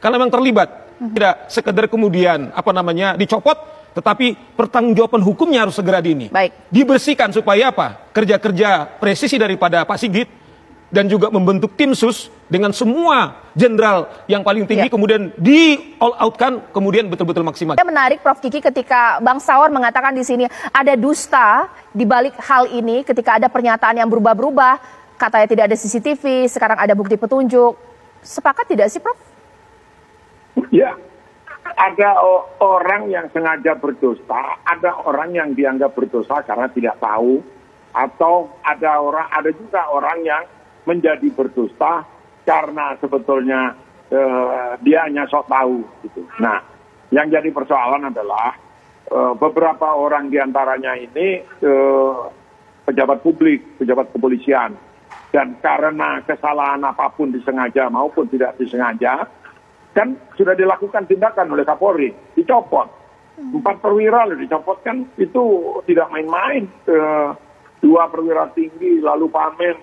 karena memang terlibat. Tidak sekedar kemudian dicopot, tetapi pertanggungjawaban hukumnya harus segera dibersihkan supaya apa? Kerja-kerja presisi daripada Pak Sigit dan juga membentuk tim sus dengan semua jenderal yang paling tinggi kemudian di all outkan kemudian betul-betul maksimal. Menarik Prof Kiki ketika Bang Saur mengatakan di sini ada dusta di balik hal ini ketika ada pernyataan yang berubah-berubah, katanya tidak ada CCTV, sekarang ada bukti petunjuk. Sepakat tidak sih Prof? Ya, ada orang yang sengaja berdusta, ada orang yang dianggap berdosa karena tidak tahu, atau ada juga orang yang menjadi berdusta karena sebetulnya dia hanya sok tahu gitu. Nah, yang jadi persoalan adalah beberapa orang diantaranya ini pejabat publik, pejabat kepolisian, dan karena kesalahan apapun disengaja maupun tidak disengaja, kan sudah dilakukan tindakan oleh Kapolri, dicopot. 4 perwira loh dicopot, kan itu tidak main-main. 2 perwira tinggi lalu Pamen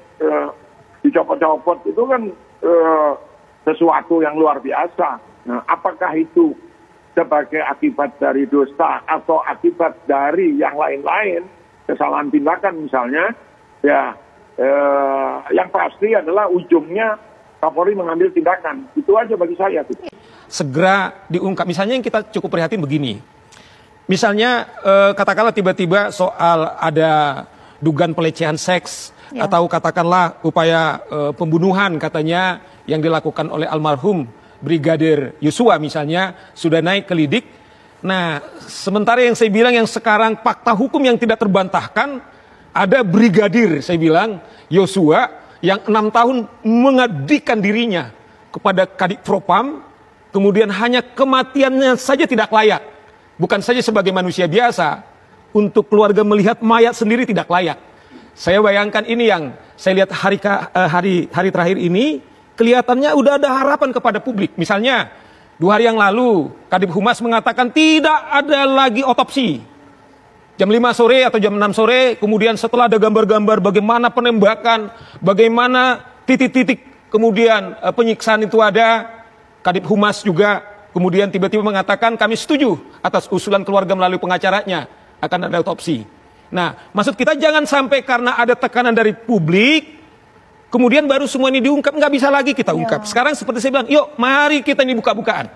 dicopot-copot, itu kan sesuatu yang luar biasa. Nah, apakah itu sebagai akibat dari dosa atau akibat dari yang lain-lain, kesalahan tindakan misalnya, ya yang pasti adalah ujungnya Kapolri mengambil tindakan. Itu aja bagi saya. Segera diungkap. Misalnya yang kita cukup prihatin begini. Misalnya katakanlah tiba-tiba soal ada dugaan pelecehan seks, atau katakanlah upaya pembunuhan katanya yang dilakukan oleh almarhum Brigadir Yosua misalnya sudah naik ke lidik. Nah, sementara yang saya bilang yang sekarang fakta hukum yang tidak terbantahkan, ada Brigadir saya bilang Yosua yang 6 tahun mengabdikan dirinya kepada Kadif Propam, kemudian hanya kematiannya saja tidak layak. Bukan saja sebagai manusia biasa, untuk keluarga melihat mayat sendiri tidak layak. Saya bayangkan ini yang saya lihat hari terakhir ini, kelihatannya udah ada harapan kepada publik. Misalnya 2 hari yang lalu Kadif Humas mengatakan tidak ada lagi otopsi. Jam 5 sore atau jam 6 sore, kemudian setelah ada gambar-gambar bagaimana penembakan, bagaimana titik-titik kemudian penyiksaan itu ada, Kadif Humas juga kemudian tiba-tiba mengatakan kami setuju atas usulan keluarga melalui pengacaranya akan ada otopsi. Nah, maksud kita jangan sampai karena ada tekanan dari publik, kemudian baru semua ini diungkap, nggak bisa lagi kita ungkap. Sekarang seperti saya bilang, yuk mari kita ini buka-bukaan.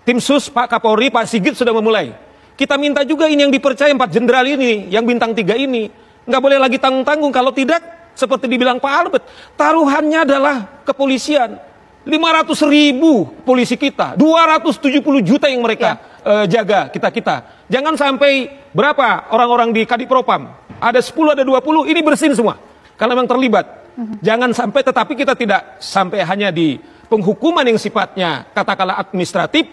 Tim sus, Pak Kapolri, Pak Sigit sudah memulai. Kita minta juga ini yang dipercaya 4 jenderal ini, yang bintang 3 ini. Nggak boleh lagi tanggung-tanggung, kalau tidak, seperti dibilang Pak Albert, taruhannya adalah kepolisian. 500.000 polisi kita, 270 juta yang mereka jaga kita. Jangan sampai berapa orang-orang di Kadif Propam, ada 10, ada 20, ini bersin semua. Karena memang terlibat. Jangan sampai, tetapi kita tidak sampai hanya di penghukuman yang sifatnya katakanlah administratif,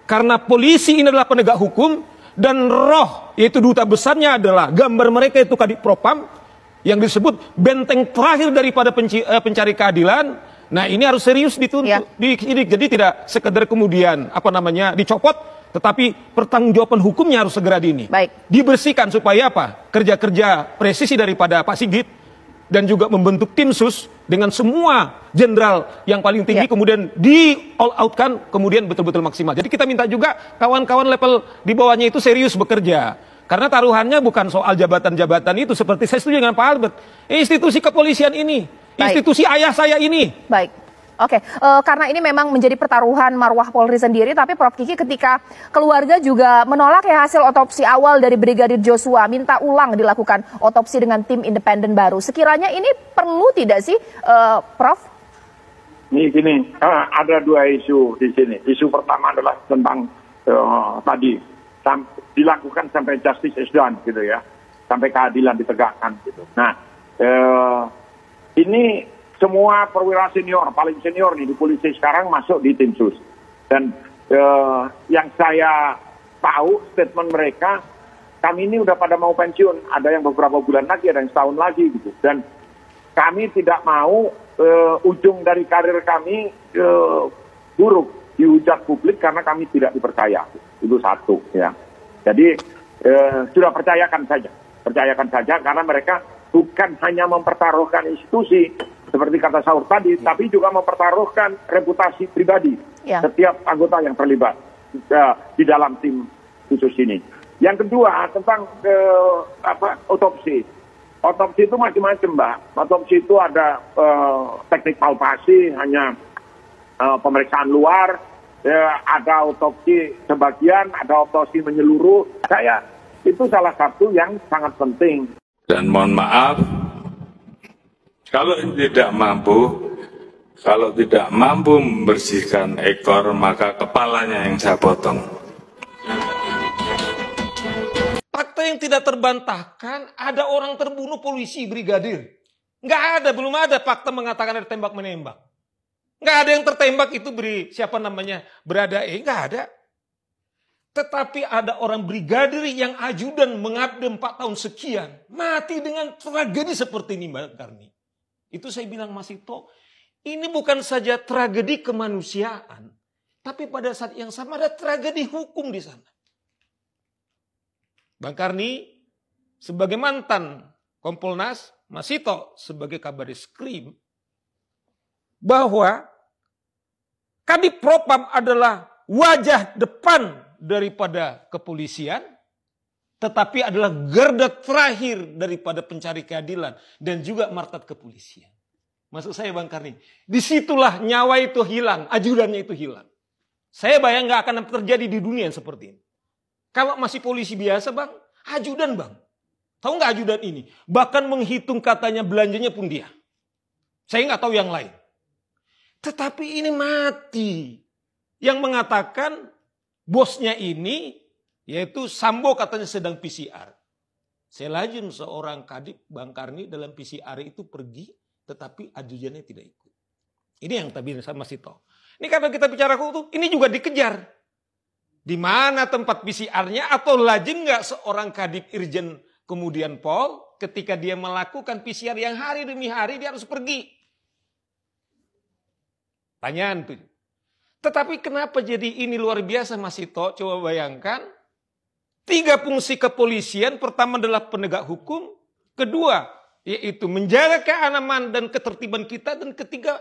karena polisi ini adalah penegak hukum, dan roh, yaitu duta besarnya adalah gambar mereka itu Kadif Propam, yang disebut benteng terakhir daripada pencari keadilan. Nah, ini harus serius dituntut. Jadi tidak sekedar kemudian dicopot, tetapi pertanggungjawaban hukumnya harus segera dibersihkan supaya apa? Kerja-kerja presisi daripada Pak Sigit dan juga membentuk tim sus dengan semua jenderal yang paling tinggi kemudian di all outkan kemudian betul-betul maksimal. Jadi kita minta juga kawan-kawan level di bawahnya itu serius bekerja. Karena taruhannya bukan soal jabatan-jabatan itu, seperti saya setuju dengan Pak Albert. Institusi kepolisian ini, institusi ayah saya ini. Baik. Oke, karena ini memang menjadi pertaruhan marwah Polri sendiri, tapi Prof Kiki ketika keluarga juga menolak ya hasil otopsi awal dari Brigadir Joshua, minta ulang dilakukan otopsi dengan tim independen baru. Sekiranya ini perlu tidak sih, Prof? Ini gini, ada 2 isu di sini. Isu pertama adalah tentang tadi dilakukan sampai justice is done gitu ya, sampai keadilan ditegakkan gitu. Nah, ini semua perwira senior, paling senior nih di polisi sekarang masuk di tim sus. Dan yang saya tahu statement mereka, kami ini udah pada mau pensiun, ada yang beberapa bulan lagi, ada yang setahun lagi gitu. Dan kami tidak mau ujung dari karir kami buruk, dihujat publik karena kami tidak dipercaya. Itu satu ya. Jadi sudah percayakan saja karena mereka bukan hanya mempertaruhkan institusi seperti kata Saur tadi, tapi juga mempertaruhkan reputasi pribadi. Ya. Setiap anggota yang terlibat di dalam tim khusus ini. Yang kedua tentang otopsi. Otopsi itu macam-macam, Mbak. Otopsi itu ada teknik palpasi, hanya pemeriksaan luar, ada otopsi sebagian, ada otopsi menyeluruh. Itu salah satu yang sangat penting. Dan mohon maaf, kalau tidak mampu membersihkan ekor, maka kepalanya yang saya potong. Fakta yang tidak terbantahkan, ada orang terbunuh polisi brigadir. Nggak ada, belum ada fakta mengatakan ada tembak-menembak. Nggak ada yang tertembak itu Beradae, nggak ada. Tetapi ada orang brigadir yang ajudan mengabdi 4 tahun sekian, mati dengan tragedi seperti ini, Mbak Karni. Itu saya bilang, Mas Ito, ini bukan saja tragedi kemanusiaan, tapi pada saat yang sama ada tragedi hukum di sana. Bang Karni, sebagai mantan Kompolnas, Mas Ito sebagai Kabaris-Krim, bahwa Kadif Propam adalah wajah depan daripada kepolisian, tetapi adalah garda terakhir daripada pencari keadilan dan juga martabat kepolisian. Maksud saya, Bang Karni, disitulah nyawa itu hilang, ajudannya itu hilang. Saya bayang nggak akan terjadi di dunia yang seperti ini. Kalau masih polisi biasa, Bang, ajudan, Bang. Tahu nggak ajudan ini? Bahkan menghitung katanya belanjanya pun dia. Saya nggak tahu yang lain. Tetapi ini mati. Yang mengatakan bosnya ini, yaitu Sambo katanya sedang PCR. Selajun seorang kadip, Bang Karni, dalam PCR itu pergi, tetapi ajudannya tidak ikut. Ini yang tadi sama Mas Ito. Ini karena kita bicara hukum, ini juga dikejar. Di mana tempat PCR-nya, atau lazim nggak seorang kadip Irjen kemudian Pol, ketika dia melakukan PCR yang hari demi hari, dia harus pergi. Tanyaan tuh. Tetapi kenapa jadi ini luar biasa, Mas Ito? Coba bayangkan. 3 fungsi kepolisian. Pertama adalah penegak hukum. Kedua, yaitu menjaga keamanan dan ketertiban kita. Dan ketiga,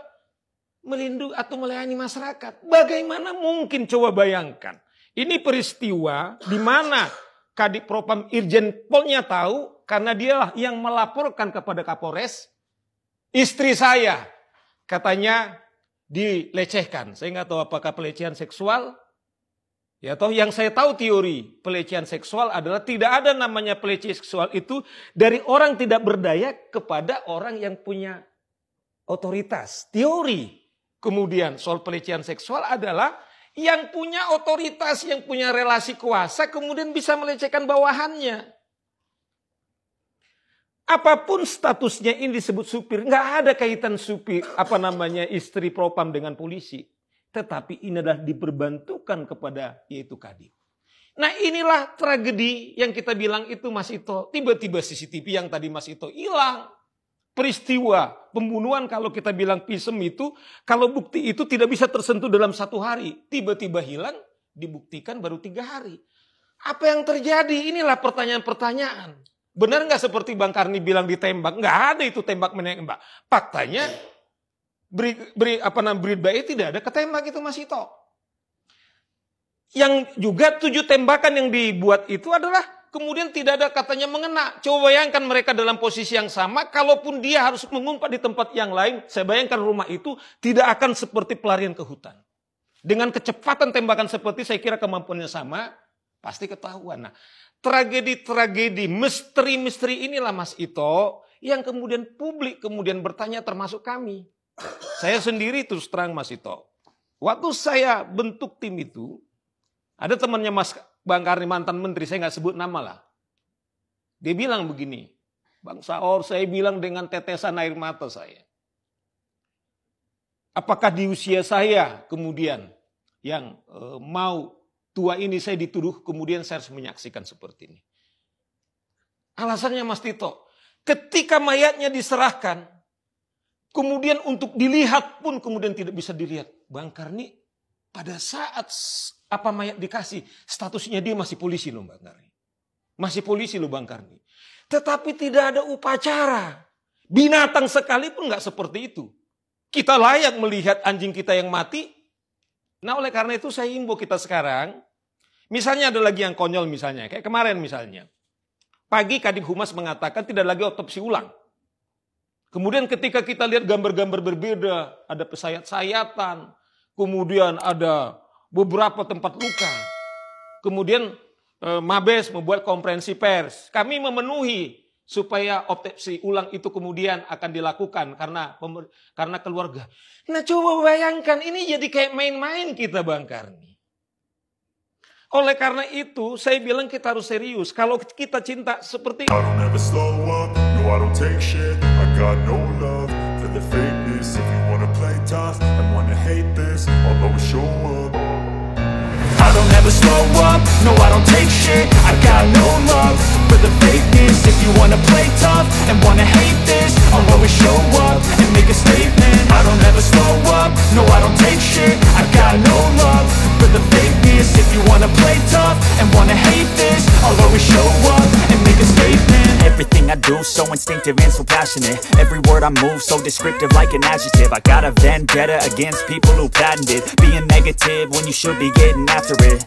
melindungi atau melayani masyarakat. Bagaimana mungkin, coba bayangkan. Ini peristiwa di mana Kadif Propam Irjen Polnya tahu. Karena dialah yang melaporkan kepada Kapolres. Istri saya katanya dilecehkan. Saya nggak tahu apakah pelecehan seksual. Ya toh yang saya tahu teori pelecehan seksual adalah tidak ada namanya pelecehan seksual itu dari orang tidak berdaya kepada orang yang punya otoritas. Teori kemudian soal pelecehan seksual adalah yang punya otoritas, yang punya relasi kuasa kemudian bisa melecehkan bawahannya. Apapun statusnya ini disebut supir, nggak ada kaitan supir istri Propam dengan polisi, tetapi ini adalah diperbantukan kepada yaitu Kadif. Nah inilah tragedi yang kita bilang itu, Mas Ito. Tiba-tiba CCTV yang tadi Mas Ito hilang. Peristiwa pembunuhan kalau kita bilang pisem itu, kalau bukti itu tidak bisa tersentuh dalam 1 hari, tiba-tiba hilang, dibuktikan baru 3 hari. Apa yang terjadi? Inilah pertanyaan-pertanyaan. Benar nggak seperti Bang Karni bilang ditembak? Nggak ada itu tembak menembak. Faktanya Brigbae tidak ada ketembak itu, Mas Ito. Yang juga 7 tembakan yang dibuat itu adalah kemudian tidak ada katanya mengena. Coba bayangkan mereka dalam posisi yang sama. Kalaupun dia harus mengumpat di tempat yang lain, saya bayangkan rumah itu tidak akan seperti pelarian ke hutan. Dengan kecepatan tembakan seperti saya kira kemampuannya sama, pasti ketahuan. Nah, tragedi-tragedi, misteri-misteri inilah, Mas Ito, yang kemudian publik kemudian bertanya termasuk kami. Saya sendiri terus terang, Mas Ito. Waktu saya bentuk tim itu, ada temannya Mas Bang Karni, mantan menteri, saya nggak sebut nama lah. Dia bilang begini, Bang Saur, saya bilang dengan tetesan air mata saya. Apakah di usia saya kemudian yang mau tua ini saya dituduh, kemudian saya harus menyaksikan seperti ini. Alasannya Mas Tito, ketika mayatnya diserahkan, kemudian untuk dilihat pun kemudian tidak bisa dilihat. Bang Karni, pada saat mayat dikasih, statusnya dia masih polisi loh Bang Karni. Masih polisi loh Bang Karni. Tetapi tidak ada upacara. Binatang sekalipun nggak seperti itu. Kita layak melihat anjing kita yang mati, Nah oleh karena itu saya himbau kita sekarang, misalnya ada lagi yang konyol misalnya, kayak kemarin misalnya. Pagi Kadif Humas mengatakan tidak lagi otopsi ulang. Kemudian ketika kita lihat gambar-gambar berbeda, ada pesayat-sayatan, kemudian ada beberapa tempat luka. Kemudian Mabes membuat konferensi pers. Kami memenuhi supaya otopsi ulang itu kemudian akan dilakukan karena keluarga. Nah coba bayangkan ini jadi kayak main-main kita Bang Karni. Oleh karena itu saya bilang kita harus serius. Kalau kita cinta seperti I don't ever slow up, no I don't take shit. I got no love for the fakeness. If you wanna play tough and wanna hate this, I'll always show up. I don't ever slow up, no I don't take shit. I got no love for the fakeness. If you wanna play tough and wanna hate this, I'll always show up and make a statement. I don't ever slow up, no I don't take shit. I got no love for the fakeness. If you wanna play tough and wanna hate this, I'll always show up and make a statement. Everything I do so instinctive and so passionate. Every word I move so descriptive like an adjective. I got a vendetta against people who patented being negative when you should be getting after it.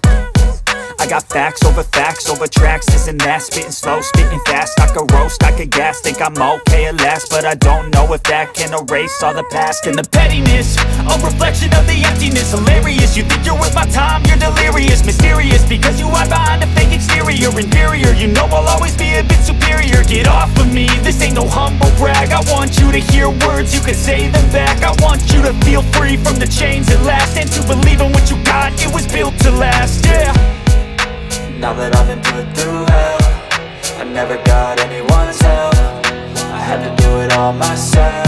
I got facts over tracks, this and that. Spitting slow, spitting fast. I could roast, I could gas. Think I'm okay at last, but I don't know if that can erase all the past. And the pettiness, a reflection of the emptiness. Hilarious, you think you're worth my time, you're delirious. Mysterious, because you hide behind a fake exterior. Inferior, you know I'll always be a bit superior. Get off of me, this ain't no humble brag. I want you to hear words, you can say them back. I want you to feel free from the chains at last, and to believe in what you got, it was built to last, yeah. Now that I've been put through hell, I never got anyone's help. I had to do it all myself.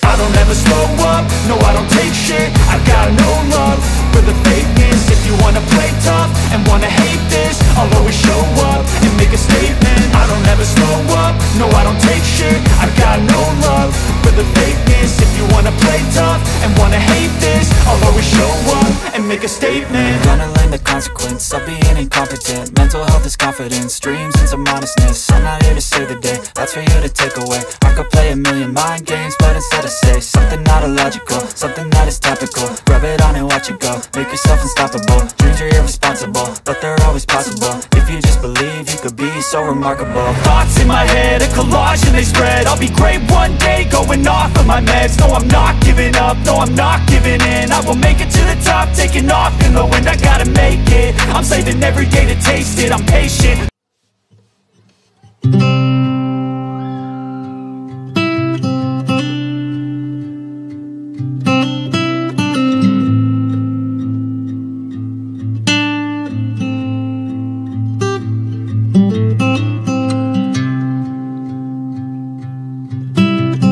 I don't ever slow up, no I don't take shit. I got no love for the fakeness. If you wanna play tough and wanna hate this, I'll always show up and make a statement. I don't ever slow up, no I don't take shit. I got no love for the fakeness. If you wanna play tough and wanna hate this, I'll always show up and make a statement. Gonna learn the consequence of being incompetent. Mental health is confidence, dreams and some honestness. I'm not here to save the day, that's for you to take away. I could play a million mind games, but instead I say something not illogical, something that is topical. Rub it on and watch it go, make yourself unstoppable. Dreams are irresponsible, but they're always possible. If you just believe, you could be so remarkable. Thoughts in my head, a collage and they spread. I'll be great one day, going off of my meds. No, I'm not giving up, no, I'm not giving in. I will make it to the top, taking off in the wind. I gotta make it, I'm saving every day to taste it. I'm patient.